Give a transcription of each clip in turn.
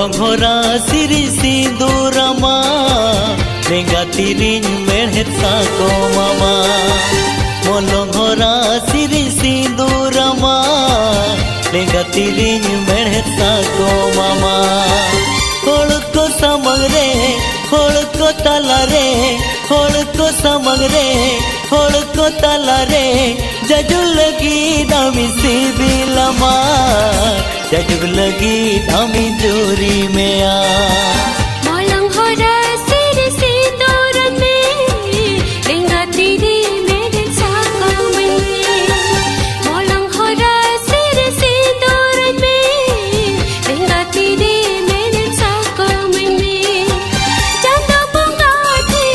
मोलंघोरा सिरी सिंदूरमा लेंगा तिरिंग मेढ़ेत साको मामा मोलंघोरा सिरी सिंदूरमा लेंगा तिरिंग मेढ़ेत साको मामा होड़ को समंग रे होड़ को तला रे होड़ को समंग रे होड़ को तला रे जजुग लगी दामी सिबिलमा जजुग लगी दामी जोरी में आ मोलंघोरा सिरी सिंदूर में लेंगा तिरी मेरे साको में मोलंघोरा सिरी सिंदूर में लेंगा तिरी मेरे साको में चांदा बंगाते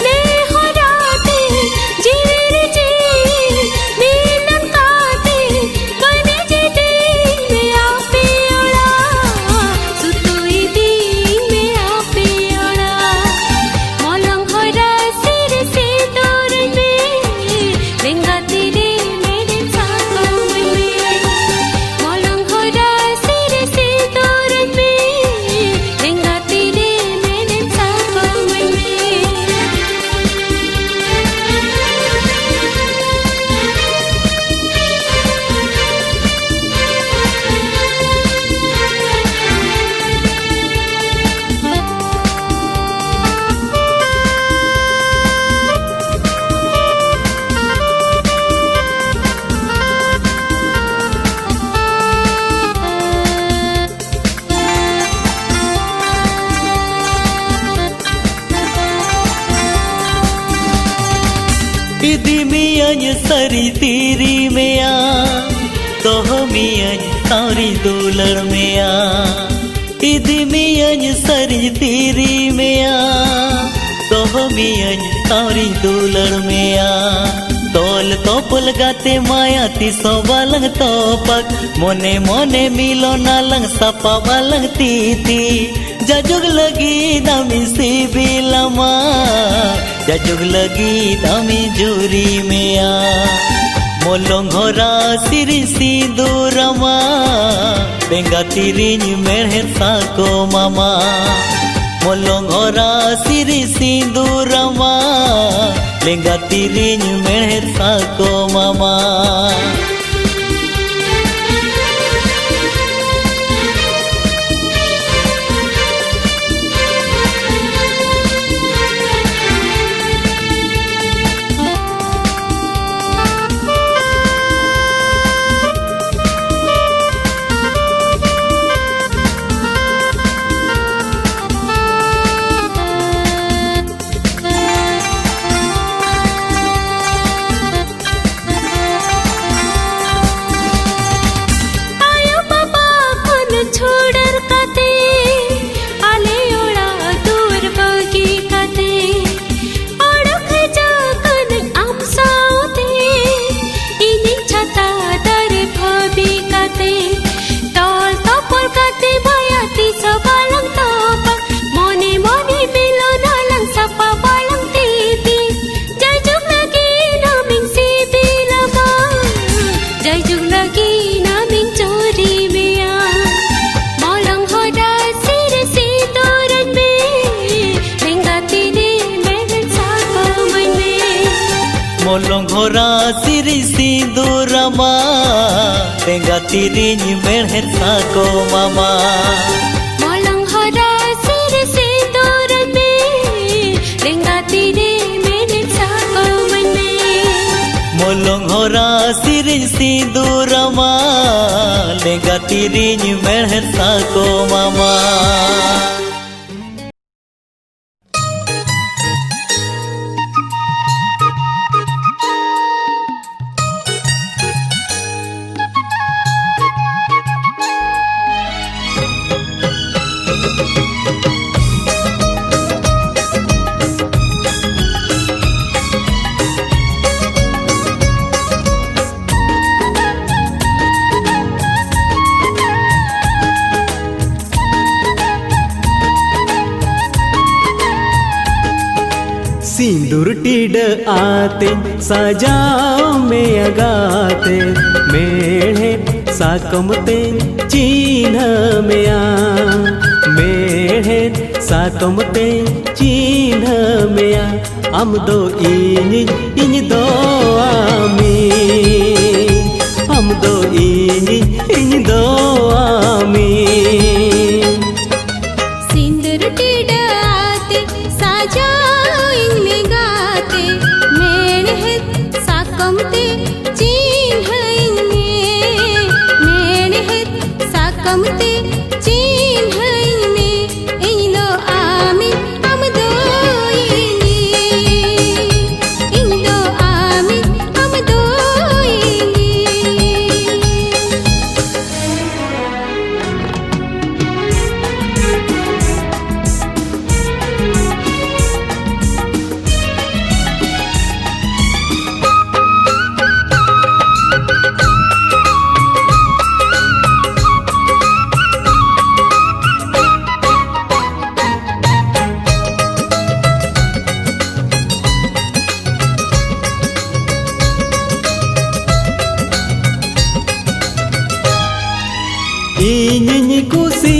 ने होराते जीर जी नीलन काते बने जीते में आपे ओड़ा सुतुई दी में आपे ओड़ा मोलंघोरा सिर सिंदूर में लेंगा तिरी मेरे साको में मोलंघोरा सिर सिंदूर में लेंगा तिरी मेरे साको में इदी मियन सरी तीरी में आ तोह मियन सारी दुलर में आ इदी मियन सरी तीरी में आ तोह मियन सारी दुलर में आ तोल तोपल गाते माया तिसो बालंग तोपक मोने मोने मिलो नालंग सपा बालंग तीती जजुग लगी दामी सिबिलमा जजुग लगी दामी जोरी में आ मोलंघोरा सिरी सिंदूरमा लेंगा तिरिंग मेढ़ेत साको मामा मोलंघोरा सिरी सिंदूरमा लेंगा तिरिंग मेढ़ेत साको मामा आयो बाबा कोन छोड़र काते आले ओड़ा दूर बगी काते ओड़ख जाकन आम साउते इनी छता दर भबी काते तोल तोपर काते मायाती सबालंग तोपक मोने मोने मिलो नालंग सपा बालंग तीती जजुग लगी नामिंग सिबिलमा जजुग लगी नामिंग चोरी में आ मोलंघोरा सिर सिंदूर में लेंगा तिरी मेरे साको में मोलंघोरा सिरी सिंदूरमा लेंगा तिरिंग मेढ़ेत साको मामा मोलंघोरा सिर सिंदूर में लेंगा तिरी मेरे साको में मोलंघोरा सिरी सिंदूरमा लेंगा तिरिंग मेढ़ेत साको मामा सिंदूर टीड आते सजाओ में अगाते मेढ़े साकमते चिन्ह में आ मेढ़ेद साकम ते चिन्ह मेया आम दो इन दो आमी आम दो इन दो आमी सिंदूर टिड़ाते साजाइन में गाते मेढ़ेद साकम ते चिन्ह में मेढ़ेद साकम ते चिन्ह में इन दो आमी हम दो इन दो आमी हम दो इन्हीं कुसी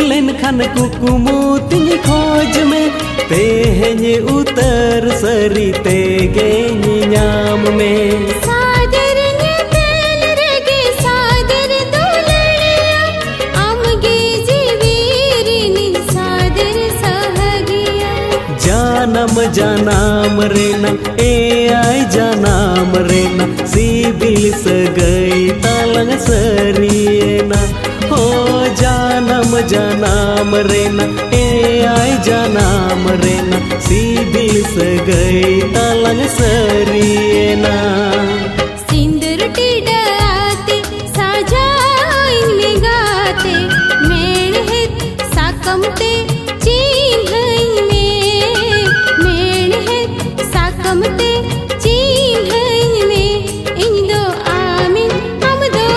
लेन खान कुकुमु तिनी खोज में तेहने उतर सरी तेगे न्याम में सादर ने तेल रेगे सादर दुलड़िया आमगे जीवीरिनी सादर सहगिया जानम रेना ए आई जानम रेना सिबिल सगई तालंग सरियना हो जानम रेना ए आई जानम रेना सिबिल सगई तालंग सरियना सिंदूर टिड़ाते साजाइन में गाते मेढ़ेद साकम ते चिन्ह में मेढ़ेद साकम ते चिन्ह में इन दो आमी हम दो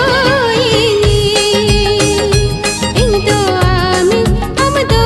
इन दो आमी हम दो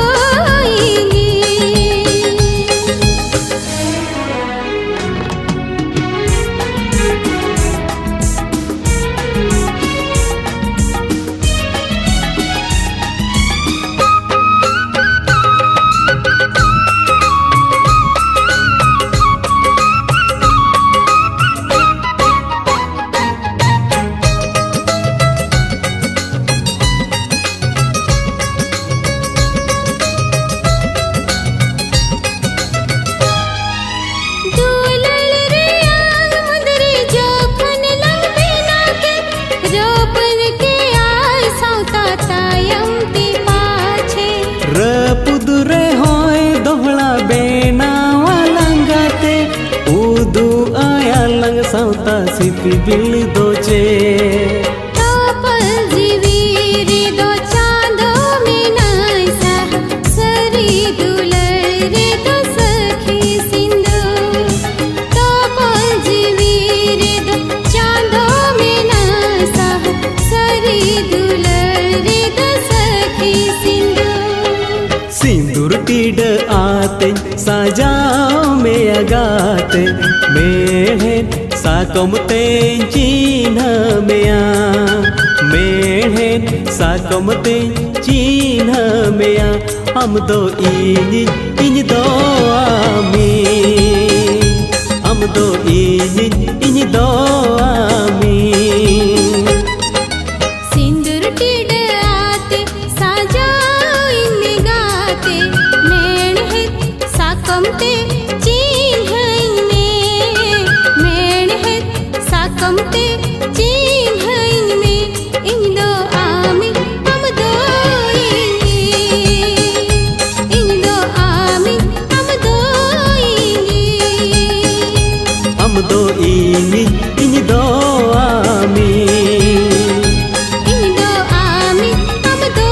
रपुदुरे होय दोहला बेना वालंगाते उदू आया लंग साउता सिपी बिल दोचे तोपल जीवीरी दो चांदो में नाइसा सरी दुलरे दो सखी सिंधु तोपल जीवीरी दो चांदो में नाइसा सरी दुलरे दो सखी सिंधु सिंदूर टिड आते साजाओ में अगाते मेढ़ेद साकम ते चिन्ह मेया मेढ़ेद साकम ते चिन्ह मेया हम दो इन दो आमी हम दो इन दो आमी सिंदूर टिड़ाते साजाइन में गाते मेढ़ेद साकम ते चिन्ह में मेढ़ेद साकम ते चिन्ह में इन दो आमी हम दो इन दो आमी हम दो इन दो आमी इन दो आमी हम दो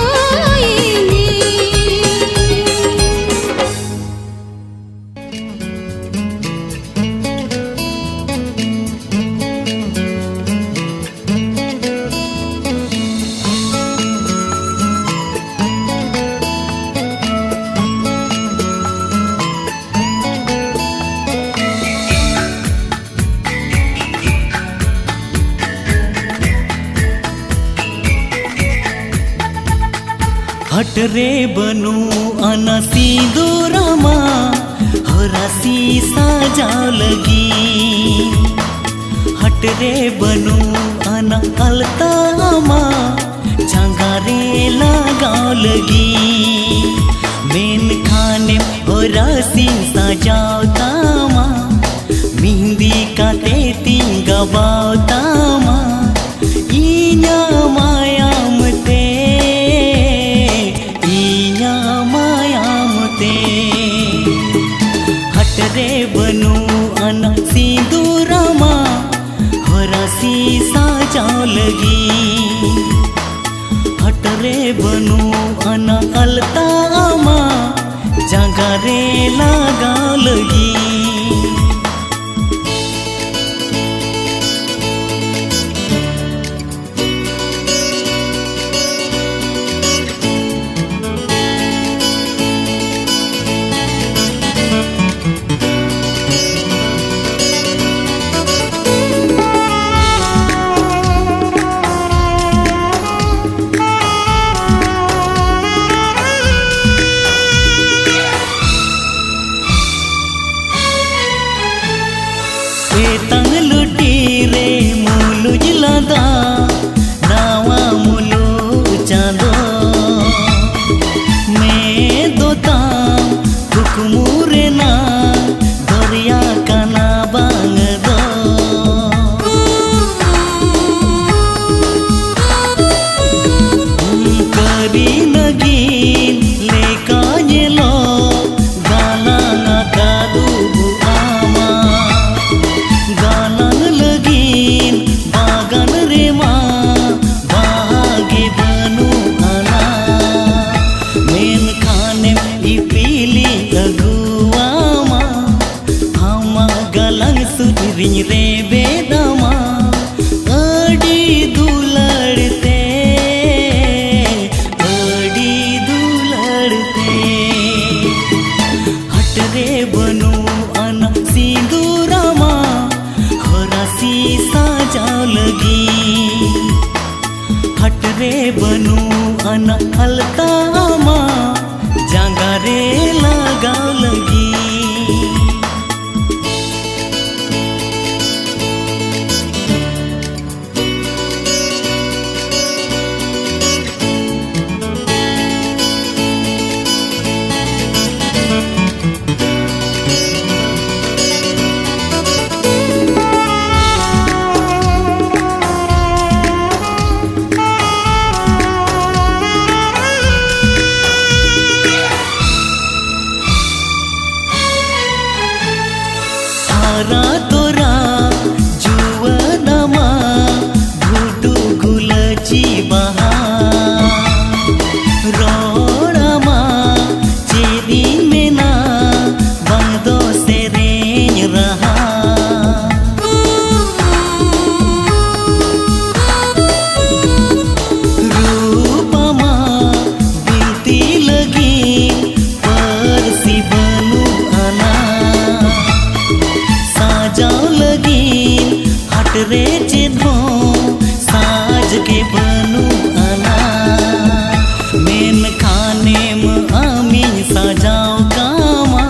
हट रे बनू आना सिंदूरमा हरासी साजाव लगी हट रे बनू आना अलतामा जांगारे लगाव लगी मेन खाने हरासी साजाव तामा मेहंदी काते तिंगावाव तामा इnya mayam te हट रे बनू आना सिंदूरमा हरासी साजाव लगी हट रे बनू आना अलतामा जांगारे लगाव लगी नावा मुलु चांदो मैं दोता कुकमुरे ना दरिया काना बांग दो करी नगीन लेका येलो गाना नाका दुबु आमा गाना लगीन बागन रे माँ बागे बनू आना मेन खाने इपीली अगुआ माँ हमा गलंग सुधरिኝ रे बेदमा अड़ी दुलड़ते हट रे बनू आना सिंदूरमा हरासी साजाव लगी हट रे बनू आना अलतामा जांगारे लगाव लगी तोरा जुवनमा घुटु गुलची बहा रोड़मा चेदी मेना बंदो से रेंज रहा रूपमा बिनती लगी परसी बनू आना साजाव लगीन हट रे चिन्हो साज के बनू आना मेन खाने में आमी साजाव कामा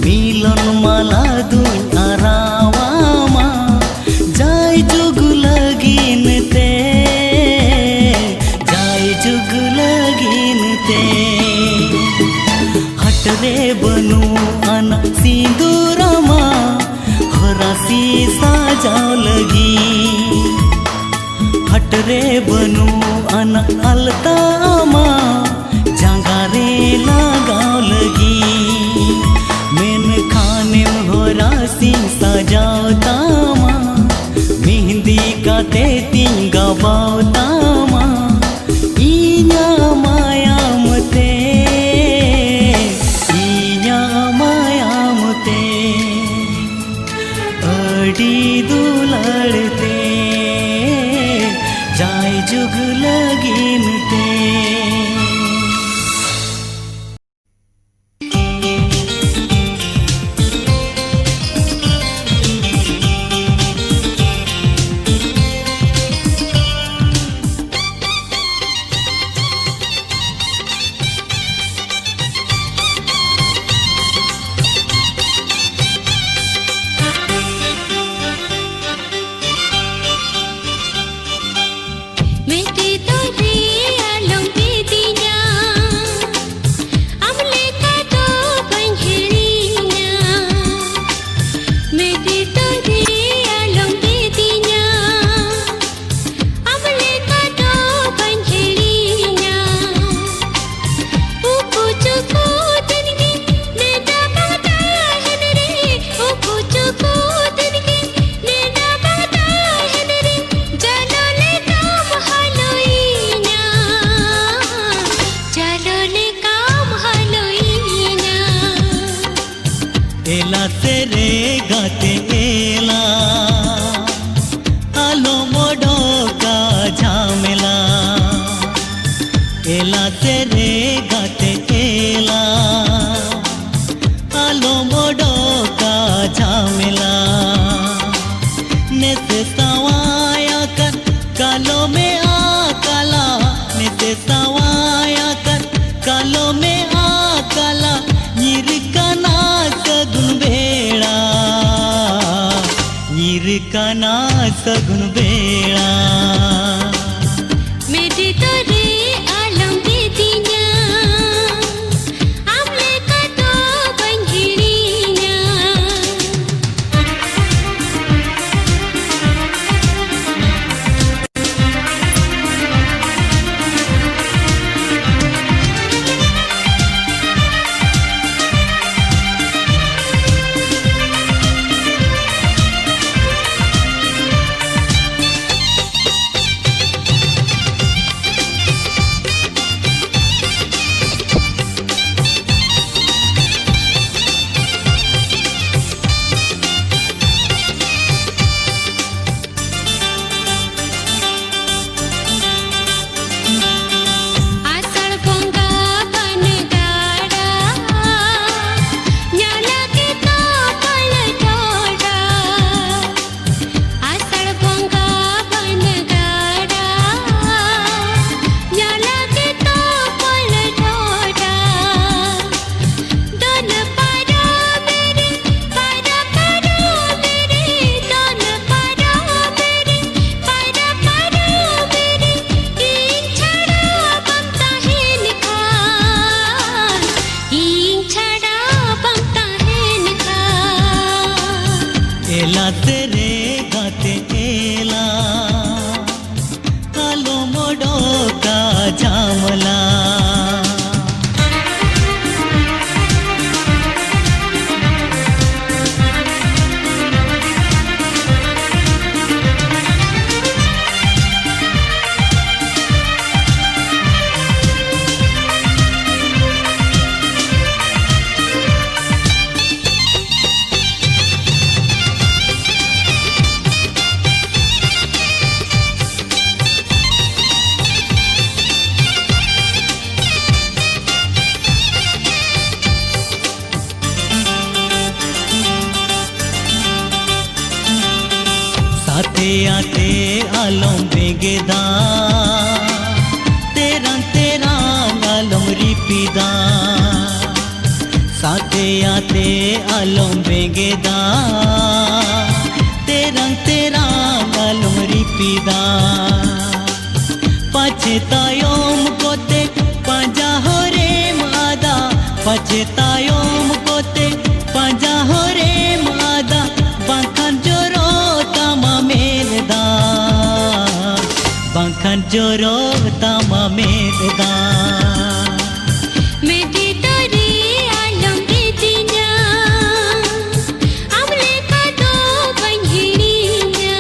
मिलन माला दुन आरावामा जाय जुग लगीन ते हट रे बनू आना सिंदूरमा हरासी साजाव लगी हट रे बनू आना अलतामा जांगारे लगाव लगी मेन खाने हरासी साजाव तामा मेहंदी काते तिंगावाव तामा इnya mayam te adi duladte जाय जुग लगीन ते एला तेरे गाते एला आलो मोडो का झामेला एला तेरे गाते एला आलो मोडो का झामेला नेते सवाया कर कालो में आकाला नेते सवाया कर कालो में आकाला निरकाना सगुन बेड़ा निरकाना सगुन बेड़ा मेरी तोरे आलम दे दिया आमले का तो बंझड़िया एला तेरे गाते एला आलो मोडो का झामला आते आते आलम बेगेदा तेरा तेरा आलम रिपीदा साथे आते आलम बेगेदा तेरा तेरा आलम रिपीदा पछतायोम कोते पंजा होरे मादा पछतायोम कोते पंजा होरे मादा बांखान जोरो तामा मेलदा बांखान जोरो तामा मेलदा मेरी तोरे आलम दे दिया आमले का तो बंझड़िया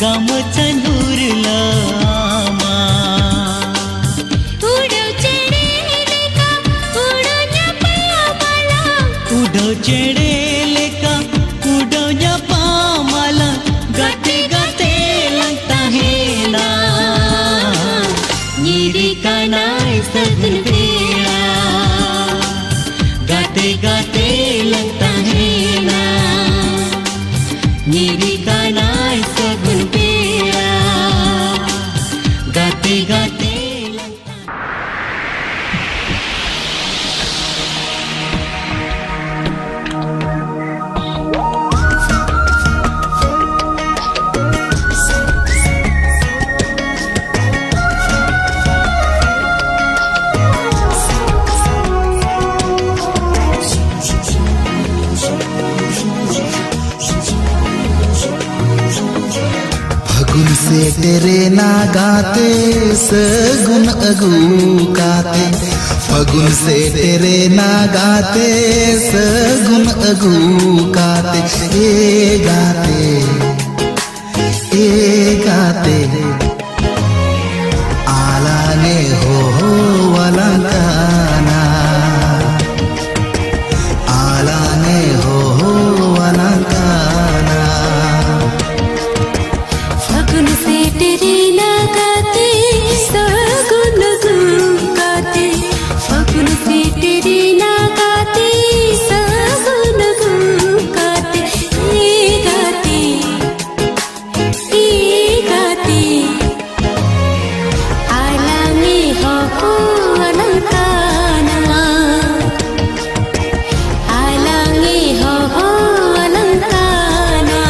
गम चंदूर लामा उड़ो चेड़े लेका उड़ो न्यापा माला उड़ो चेड़े लेका उड़ो न्यापा माला गाते गाते लगता है ना नीरी कानाई सगन बेड़ा गाते गाते लगता है ना नीरी कानाई सगन बेड़ा गाते गाते से तेरे ना गाते सगुन अगू काते फगुन से तेरे ना गाते सगुन अगू काते ए गाते आलाने हो वलंकाना आलाने हो वलंकाना फगुन से तेरे ना गाते सगुन गाते फगुन से तेरे ना गाते सगुन गाते गाते आलांगे हो अलंकाना आलांगे हो अलंकाना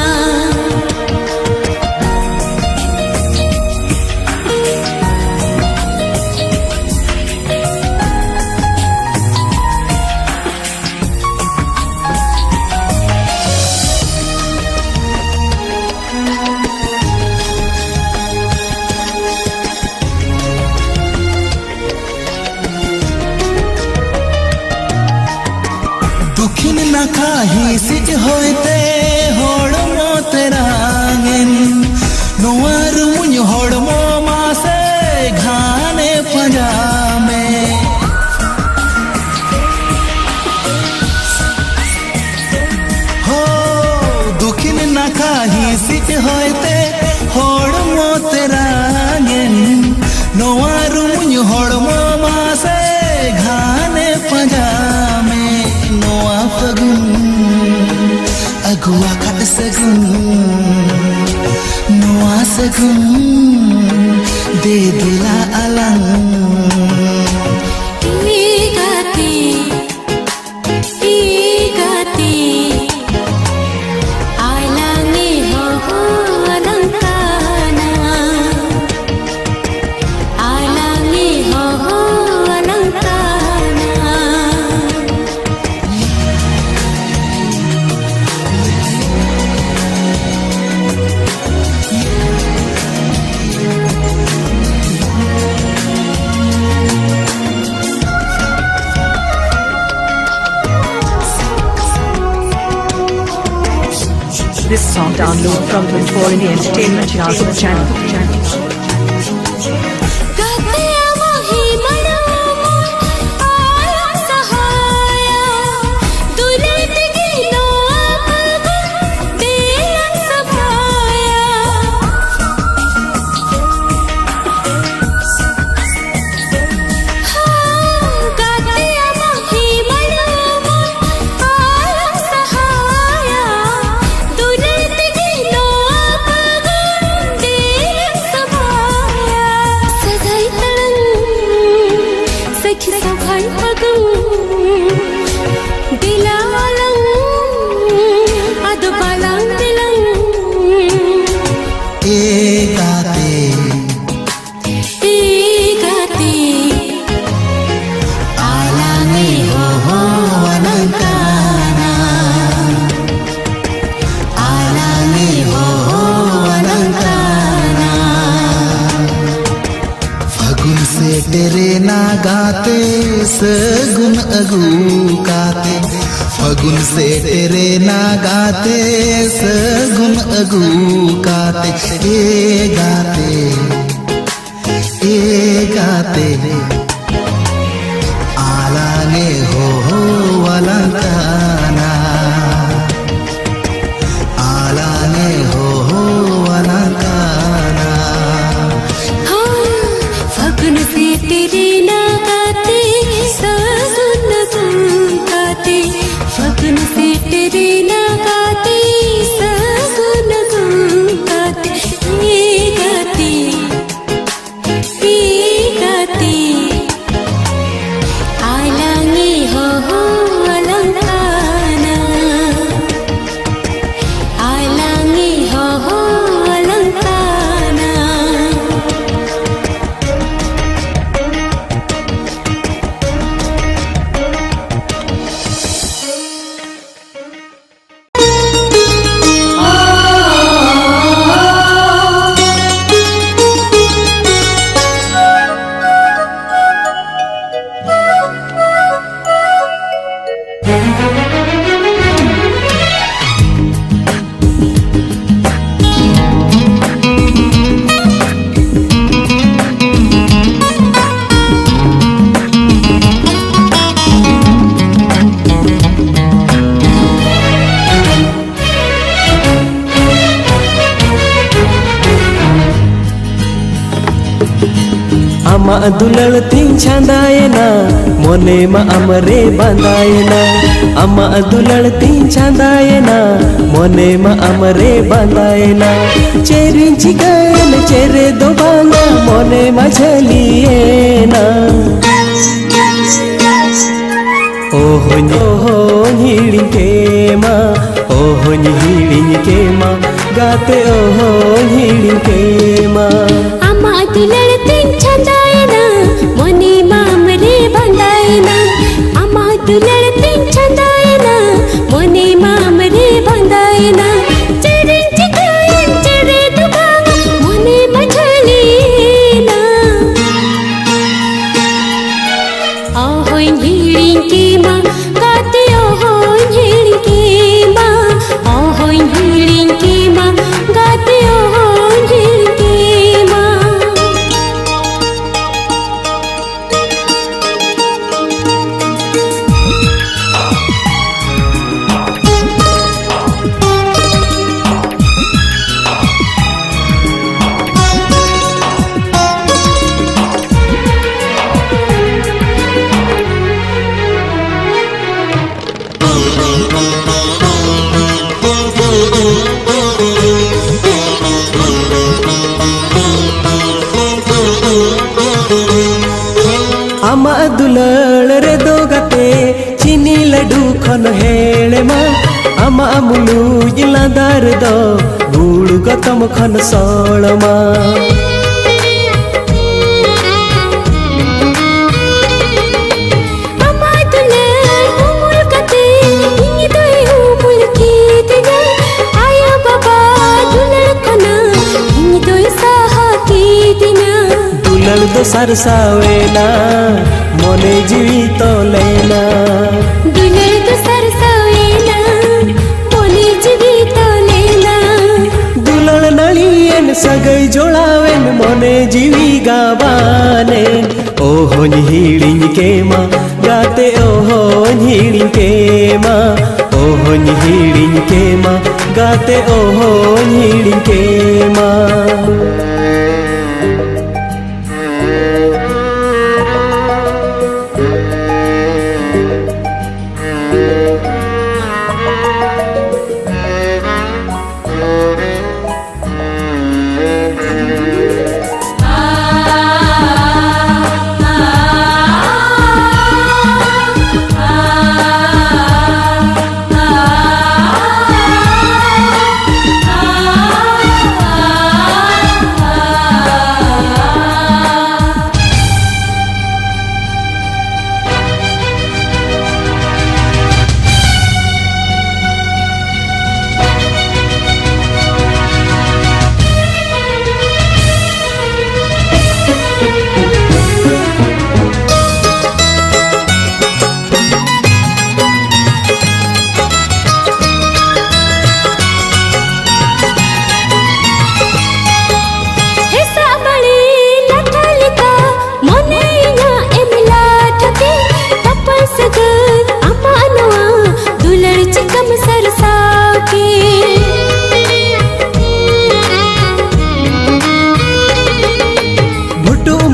दुखिन न खाही सिज होते होड़मो तेरांगेन नोआर मुझ होड़मो मासे घाने पंजामे हो दुखिन न खाही सिज होते होड़मो तेरांगेन नोआर मुझ होड़मो मासे घाने पंजामे नोआ फगुन अगुआ खट सगुन नोआ सगुन दे दिला अलंग गाते आलांगे हो अलंकाना आलांगे हो अलंकाना This song download from Victoria Entertainment Yazoo channel. गाते मोहि मनामो आया सहाया दुलत गिनो आपगो देलन सभाया गाते मोहि मनामो आया सहाया दुलत गिनो आपगो देलन सभाया सदाई तड़न सखी सभाई फगु दिलालंग अदबालंग दिलंग ए गाते आलांगे हो अलंकाना आलांगे हो अलंकाना फगुन से तेरे ना गाते सगुन अगू काते फगुन से तेरे ना गाते सगुन अगू काते ए गाते आलांगे हो अलंकाना आलांगे हो अलंकाना फगुन से तेरे ना गाते सगुन गाते फगुन से तेरे ना गाते सगुन गाते गाते दुलड़ तीन छांदायना मोने मा अमरे बांधायना अम्मा दुलड़ तीन छांदायना मोने मा अमरे बांधायना चेरी चिकन चेरे दो बांगा मोने मा झलिएना ओहो हिड़ी के माँ ओहो हिड़ी के माँ गाते ओहो हिड़ी के माँ अम्मा दुलड़ तीन छंदायना मोने मा अमरे बांधायना अम्मा दुलड़ तीन छंदायना मोने मा अमरे बांधायना चेरे चिकन चेरे दो बांगा मोने मा झलिएना ओहो हिड़ी के माँ गाते ओहो हिड़ी के माँ ओहो हिड़ी के माँ गाते ओहो हिड़ी के माँ अम्मा दुलड़ रे दो गाते चीनी लड्डू खन हेले मा अम्मा मुलू जिलादार दो गुड़ गतम खन सौड़मा अम्मा दुलड़ उमुल कते इंगी दोई उमुल की दिना आया बाबा दुलड़ कना इंगी दोई साहा की दिना दुलड़ दो सरसावेना मोने जीवित लेना दुलड़ तो सरसावेना मोने जीवित लेना दुलड़ नलियन सगई जोड़ावेन मोने जीवी गावाने ओहो हिड़िन के माँ गाते ओहो हिड़िन के माँ ओहो हिड़िन के माँ गाते ओहो हिड़िन के माँ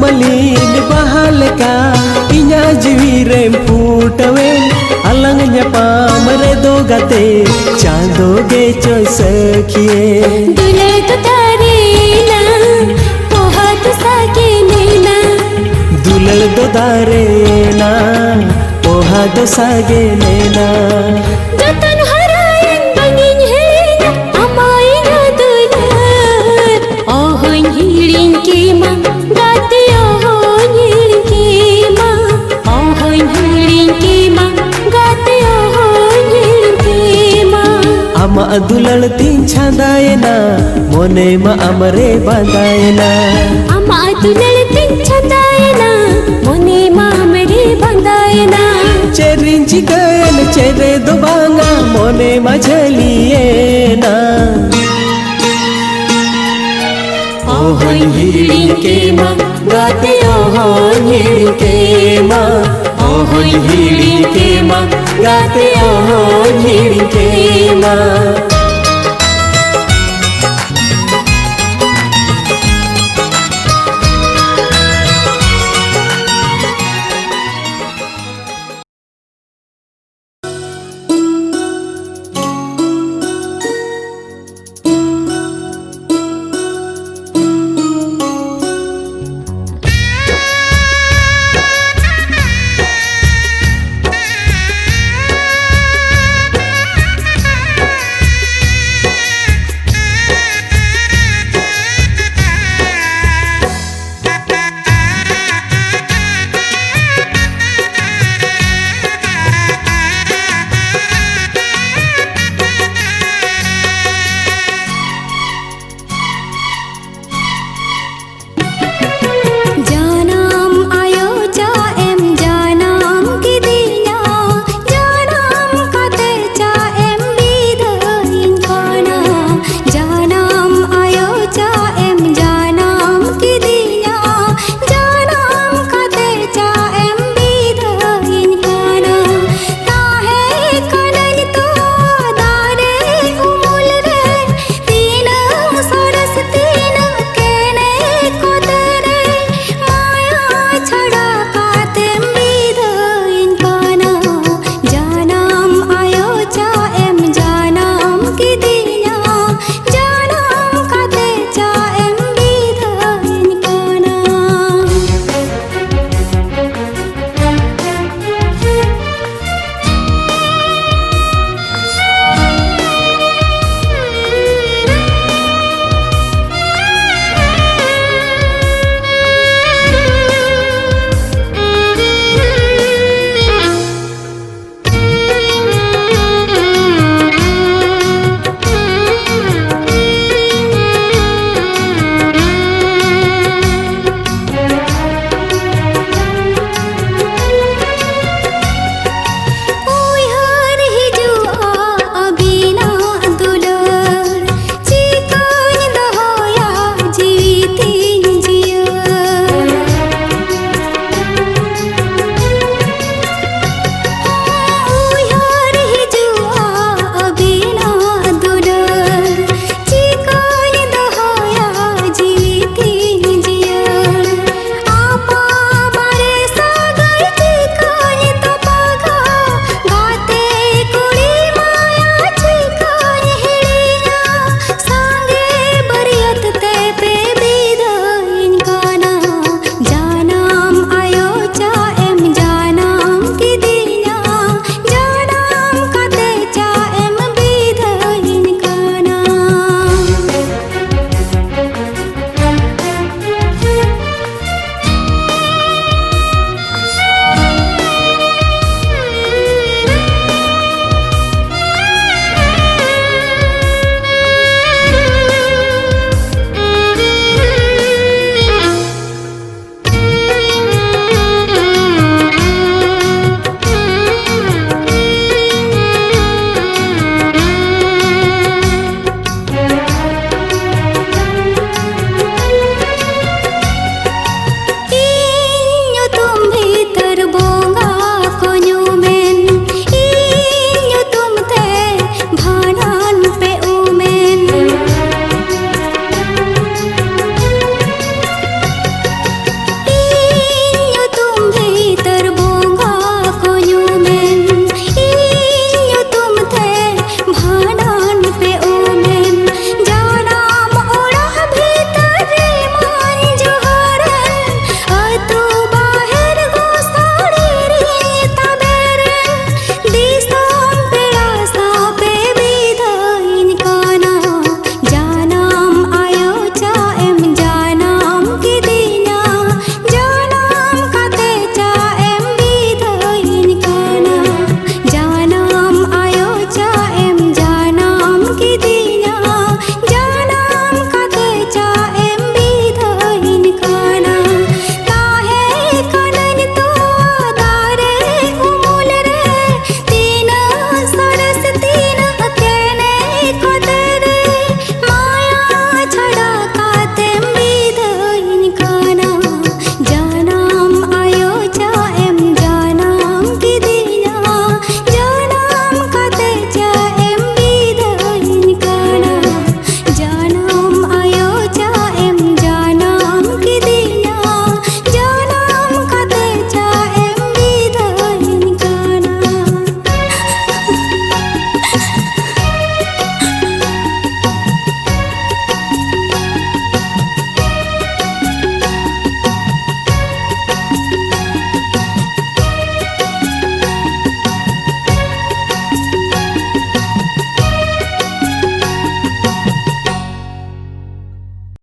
मलिन बहाल का इन्या जीवी रेम फूटवे अलंग पाम रे दो गाते चांदो गे चोय सखिए दुलड़ तो तारे ना पोहा तो सागे नैना दुलड़ दो दारे ना पोहा दो सागे नैना जतन हरायन बंगिन हेना अमायना दुलड़ ओहो हिड़िन के माँ गाते ओहो हिड़िन के माँ ओहो हिड़िन के माँ गाते ओहो हिड़िन के माँ अम्मा दुलड़ तीन छांदायना मोने मा अमरे बांधायना अम्मा दुलड़ तीन छंदायना मोने मा अमरे बांधायना चेरिन चिकन चेरे दो बांगा मोने मा झलिएना ओहो हिड़िन के माँ गाते ओहो हिड़िन के माँ ओहो हिड़िन के माँ गाते ओहो हिड़िन के माँ।